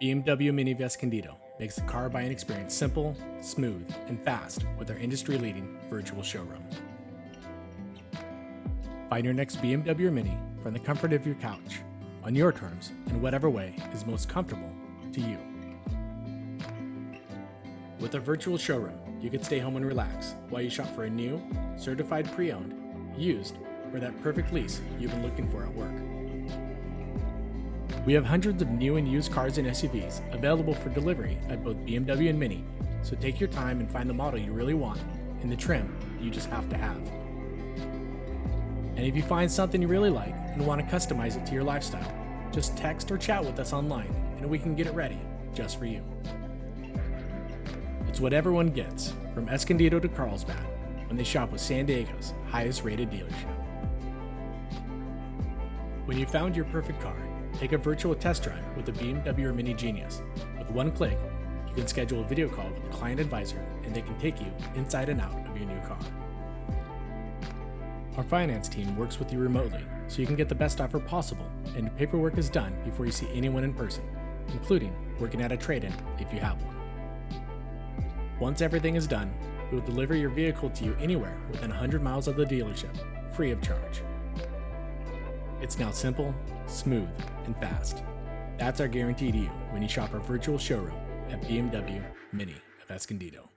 BMW Mini of Escondido makes the car buying experience simple, smooth, and fast with our industry-leading virtual showroom. Find your next BMW Mini from the comfort of your couch, on your terms, in whatever way is most comfortable to you. With a virtual showroom, you can stay home and relax while you shop for a new, certified pre-owned, used, or that perfect lease you've been looking for at work. We have hundreds of new and used cars and SUVs available for delivery at both BMW and Mini, so take your time and find the model you really want and the trim you just have to have. And if you find something you really like and want to customize it to your lifestyle, just text or chat with us online and we can get it ready just for you. It's what everyone gets, from Escondido to Carlsbad, when they shop with San Diego's highest rated dealership. When you found your perfect car, take a virtual test drive with the BMW or Mini Genius. With one click, you can schedule a video call with a client advisor and they can take you inside and out of your new car. Our finance team works with you remotely so you can get the best offer possible, and paperwork is done before you see anyone in person, including working at a trade-in if you have one. Once everything is done, we will deliver your vehicle to you anywhere within 100 miles of the dealership, free of charge. It's now simple, smooth, and fast. That's our guarantee to you when you shop our virtual showroom at BMW Mini of Escondido.